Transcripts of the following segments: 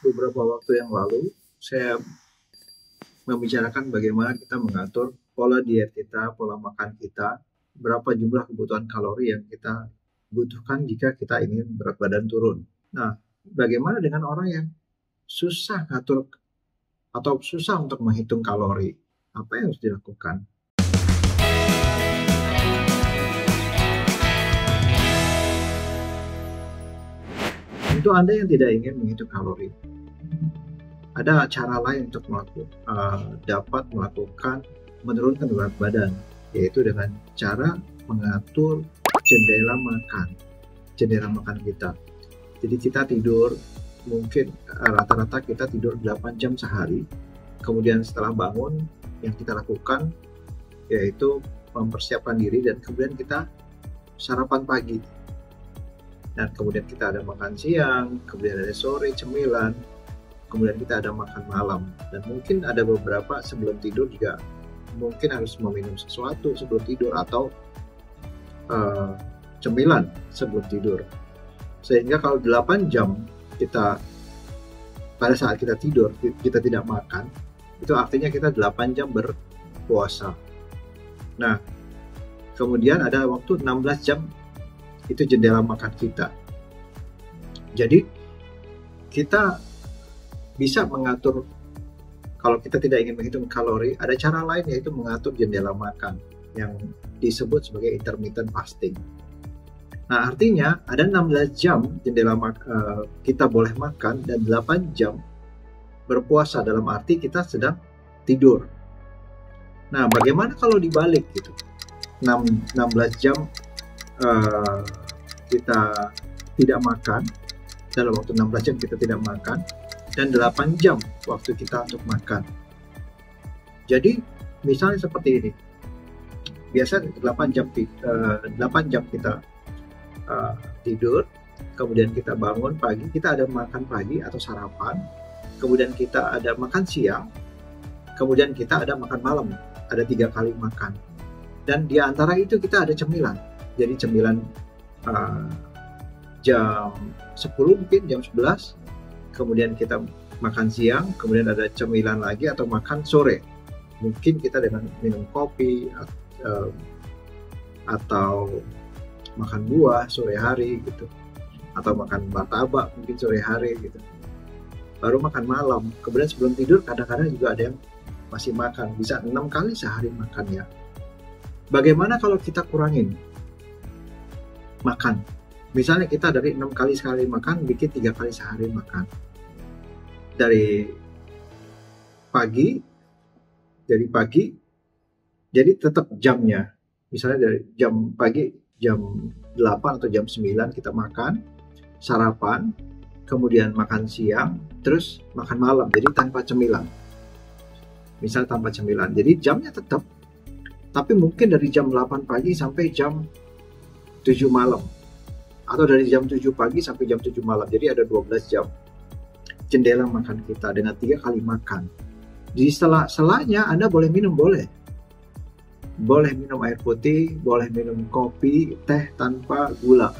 beberapa waktu yang lalu saya membicarakan bagaimana kita mengatur pola diet kita, pola makan kita, berapa jumlah kebutuhan kalori yang kita butuhkan jika kita ingin berat badan turun. Nah, bagaimana dengan orang yang susah ngatur atau susah untuk menghitung kalori? Apa yang harus dilakukan? Untuk Anda yang tidak ingin menghitung kalori, ada cara lain untuk dapat melakukan menurunkan berat badan, yaitu dengan cara mengatur jendela makan kita. Jadi kita tidur, mungkin rata-rata kita tidur 8 jam sehari. Kemudian setelah bangun, yang kita lakukan yaitu mempersiapkan diri dan kemudian kita sarapan pagi. Dan kemudian kita ada makan siang, kemudian ada sore, cemilan, kemudian kita ada makan malam. Dan mungkin ada beberapa sebelum tidur juga mungkin harus meminum sesuatu sebelum tidur atau cemilan sebelum tidur. Sehingga kalau 8 jam kita pada saat kita tidur kita tidak makan, itu artinya kita 8 jam berpuasa. Nah, kemudian ada waktu 16 jam itu jendela makan kita. Jadi kita bisa mengatur, kalau kita tidak ingin menghitung kalori, ada cara lain yaitu mengatur jendela makan yang disebut sebagai intermittent fasting. Nah, artinya ada 16 jam jendela kita boleh makan dan 8 jam berpuasa, dalam arti kita sedang tidur. Nah, bagaimana kalau dibalik gitu? 16 jam kita tidak makan, dalam waktu 16 jam kita tidak makan, dan 8 jam waktu kita untuk makan. Jadi misalnya seperti ini, biasa 8 jam kita tidur, kemudian kita bangun pagi, kita ada makan pagi atau sarapan, kemudian kita ada makan siang, kemudian kita ada makan malam, ada 3 kali makan, dan di antara itu kita ada cemilan. Jadi cemilan jam 10 mungkin, jam 11, kemudian kita makan siang, kemudian ada cemilan lagi atau makan sore. Mungkin kita dengan minum kopi atau makan buah sore hari gitu, atau makan martabak mungkin sore hari gitu. Baru makan malam, kemudian sebelum tidur kadang-kadang juga ada yang masih makan, bisa 6 kali sehari makannya. Bagaimana kalau kita kurangin makan? Misalnya kita dari 6 kali sehari makan, bikin 3 kali sehari makan. Dari pagi, jadi tetap jamnya. Misalnya dari jam pagi, jam 8 atau jam 9 kita makan, sarapan, kemudian makan siang, terus makan malam, jadi tanpa cemilan. Misal tanpa cemilan, jadi jamnya tetap, tapi mungkin dari jam 8 pagi sampai jam 7 malam, atau dari jam 7 pagi sampai jam 7 malam, jadi ada 12 jam jendela makan kita dengan 3 kali makan. Di selanya Anda boleh minum, boleh minum air putih, boleh minum kopi, teh tanpa gula.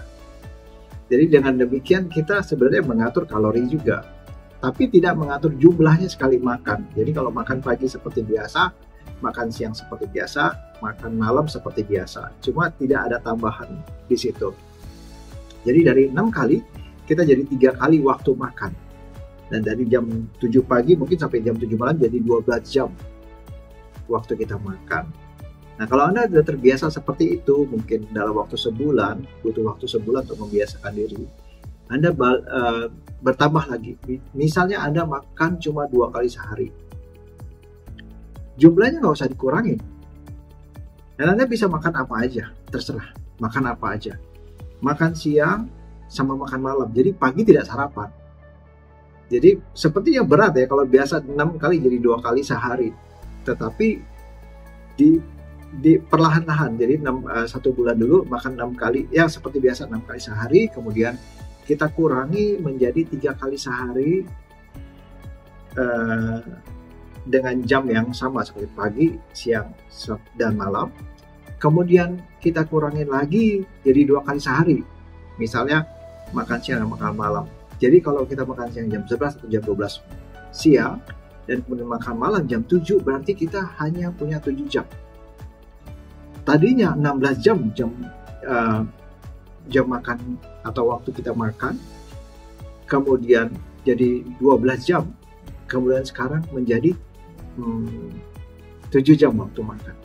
Jadi dengan demikian kita sebenarnya mengatur kalori juga, tapi tidak mengatur jumlahnya sekali makan. Jadi kalau makan pagi seperti biasa, makan siang seperti biasa, makan malam seperti biasa, cuma tidak ada tambahan di situ. Jadi dari 6 kali kita jadi 3 kali waktu makan, dan dari jam 7 pagi mungkin sampai jam 7 malam jadi 12 jam waktu kita makan. Nah, kalau Anda sudah terbiasa seperti itu, mungkin dalam waktu sebulan, butuh waktu sebulan untuk membiasakan diri, Anda bertambah lagi. Misalnya Anda makan cuma 2 kali sehari, jumlahnya nggak usah dikurangin. Dan Anda bisa makan apa aja, terserah, makan apa aja. Makan siang sama makan malam, jadi pagi tidak sarapan. Jadi sepertinya berat ya, kalau biasa 6 kali jadi 2 kali sehari. Tetapi di perlahan-lahan, jadi 1 bulan dulu makan 6 kali, ya seperti biasa 6 kali sehari, kemudian kita kurangi menjadi 3 kali sehari dengan jam yang sama seperti pagi, siang, dan malam. Kemudian kita kurangin lagi jadi 2 kali sehari, misalnya makan siang dan makan malam. Jadi kalau kita makan siang jam 11 atau jam 12 siang dan kemudian makan malam jam 7, berarti kita hanya punya 7 jam. Tadinya 16 jam makan atau waktu kita makan, kemudian jadi 12 jam, kemudian sekarang menjadi 7 jam waktu makan.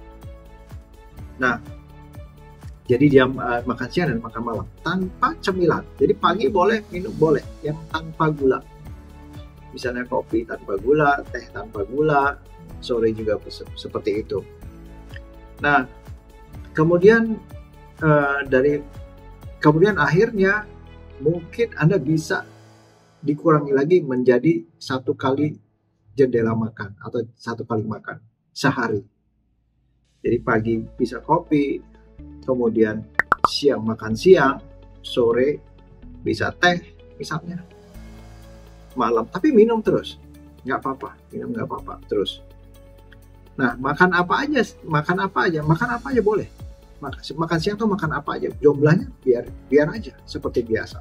Nah, jadi jam makan siang dan makan malam tanpa cemilan. Jadi pagi boleh minum, boleh yang tanpa gula. Misalnya kopi tanpa gula, teh tanpa gula, sore juga seperti itu. Nah, kemudian kemudian akhirnya mungkin Anda bisa dikurangi lagi menjadi 1 kali jendela makan atau 1 kali makan sehari. Jadi pagi bisa kopi, kemudian siang makan siang, sore bisa teh misalnya, malam tapi minum terus, nggak apa-apa, minum nggak apa-apa terus. Nah, makan apa aja boleh. Makan siang tuh makan apa aja, jumlahnya biar aja seperti biasa.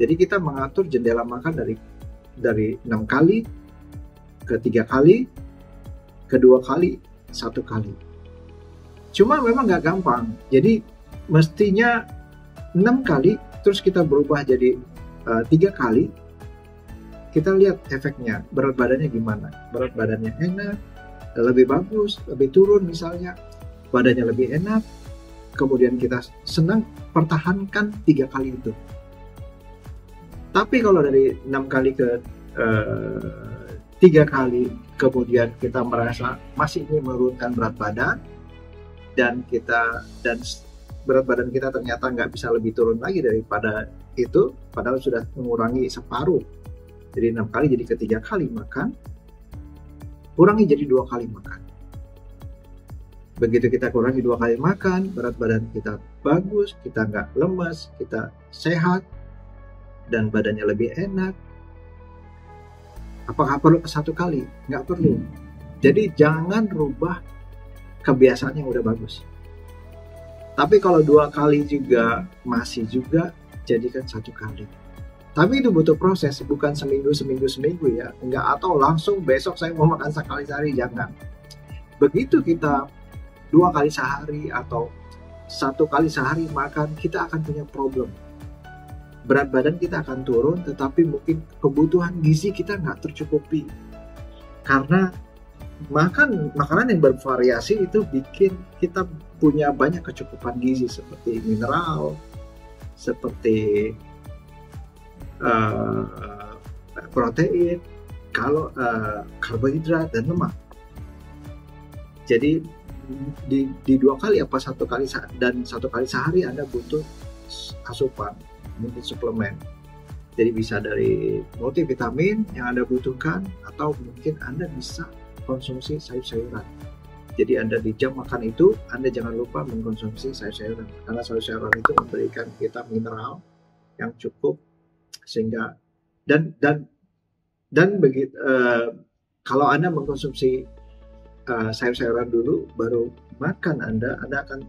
Jadi kita mengatur jendela makan dari 6 kali ke 3 kali ke 2 kali, 1 kali. Cuma memang nggak gampang. Jadi mestinya 6 kali, terus kita berubah jadi 3 kali. Kita lihat efeknya, berat badannya gimana. Berat badannya enak, lebih bagus, lebih turun misalnya. Badannya lebih enak, kemudian kita senang pertahankan 3 kali itu. Tapi kalau dari 6 kali ke 3 kali, kemudian kita merasa masih ingin menurunkan berat badan, dan berat badan kita ternyata nggak bisa lebih turun lagi daripada itu, padahal sudah mengurangi separuh. Jadi 6 kali jadi ke 3 kali makan, kurangi jadi 2 kali makan. Begitu kita kurangi 2 kali makan, berat badan kita bagus, kita nggak lemas, kita sehat, dan badannya lebih enak. Apakah perlu ke 1 kali? Nggak perlu. Jadi jangan rubah kebiasaan yang udah bagus. Tapi kalau 2 kali juga masih juga, jadikan 1 kali. Tapi itu butuh proses, bukan seminggu ya. Enggak, atau langsung besok saya mau makan sekali sehari, jangan. Begitu kita 2 kali sehari atau 1 kali sehari makan, kita akan punya problem. Berat badan kita akan turun, tetapi mungkin kebutuhan gizi kita nggak tercukupi. Karena makanan yang bervariasi itu bikin kita punya banyak kecukupan gizi seperti mineral, seperti protein, karbohidrat dan lemak. Jadi di 2 kali apa 1 kali dan 1 kali sehari Anda butuh asupan, mungkin suplemen. Jadi bisa dari multivitamin yang Anda butuhkan, atau mungkin Anda bisa konsumsi sayur-sayuran. Jadi Anda di jam makan itu, Anda jangan lupa mengkonsumsi sayur-sayuran, karena sayur-sayuran itu memberikan kita mineral yang cukup, sehingga dan begitu kalau Anda mengkonsumsi sayur-sayuran dulu baru makan, Anda akan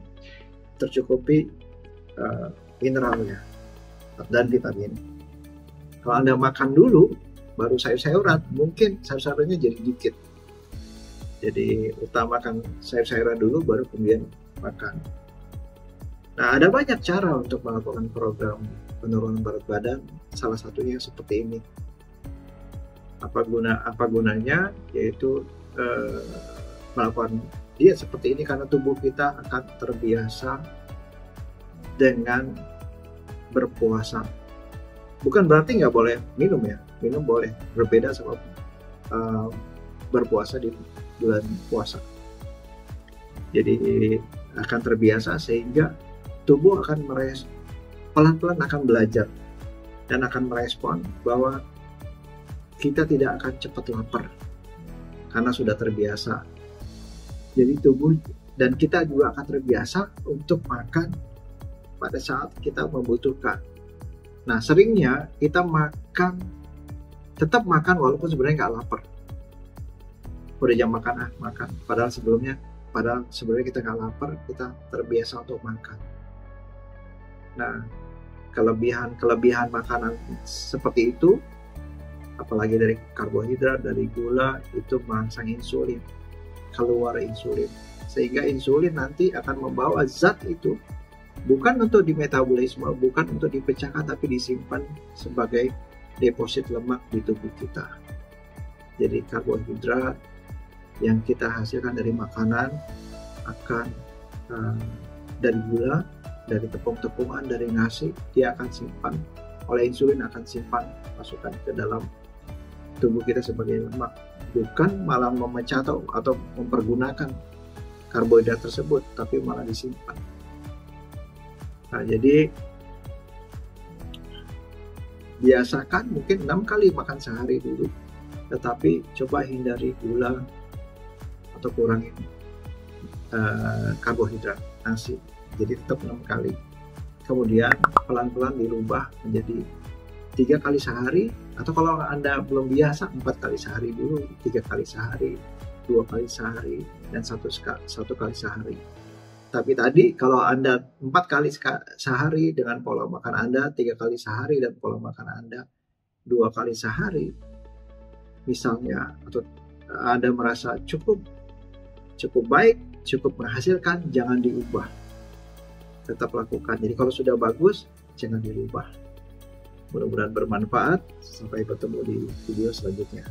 tercukupi mineralnya dan vitamin. Kalau Anda makan dulu baru sayur-sayuran, mungkin sayur-sayurannya jadi dikit. Jadi utamakan sayur-sayuran dulu baru kemudian makan. Nah, ada banyak cara untuk melakukan program penurunan berat badan. Salah satunya seperti ini. Apa gunanya? Yaitu melakukan diet seperti ini karena tubuh kita akan terbiasa dengan berpuasa. Bukan berarti nggak boleh minum ya, minum boleh. Berbeda sama berpuasa di bulan puasa. Jadi akan terbiasa sehingga tubuh akan pelan-pelan akan belajar dan akan merespon bahwa kita tidak akan cepat lapar karena sudah terbiasa. Jadi tubuh dan kita juga akan terbiasa untuk makan pada saat kita membutuhkan. Nah, seringnya kita tetap makan walaupun sebenarnya nggak lapar. Udah jam makan, makan. Padahal sebenarnya kita nggak lapar, kita terbiasa untuk makan. Nah, kelebihan makanan seperti itu, apalagi dari karbohidrat, dari gula, itu merangsang insulin, keluar insulin, sehingga insulin nanti akan membawa zat itu bukan untuk dimetabolisme, bukan untuk dipecahkan, tapi disimpan sebagai deposit lemak di tubuh kita. Jadi karbohidrat yang kita hasilkan dari makanan akan dari gula, dari tepung-tepungan, dari nasi, dia akan simpan oleh insulin, akan simpan, masukkan ke dalam tubuh kita sebagai lemak, bukan malah memecah atau mempergunakan karbohidrat tersebut, tapi malah disimpan. Nah, jadi biasakan mungkin 6 kali makan sehari dulu, tetapi coba hindari gula atau kurangin karbohidrat nasi, jadi tetap 6 kali. Kemudian pelan-pelan dirubah menjadi 3 kali sehari, atau kalau Anda belum biasa 4 kali sehari dulu, 3 kali sehari, 2 kali sehari, dan 1 kali sehari. Tapi tadi kalau Anda 4 kali sehari dengan pola makan Anda, 3 kali sehari dan pola makan Anda 2 kali sehari misalnya, atau Anda merasa cukup baik, cukup menghasilkan, jangan diubah, tetap lakukan. Jadi kalau sudah bagus, jangan dirubah. Mudah-mudahan bermanfaat. Sampai bertemu di video selanjutnya.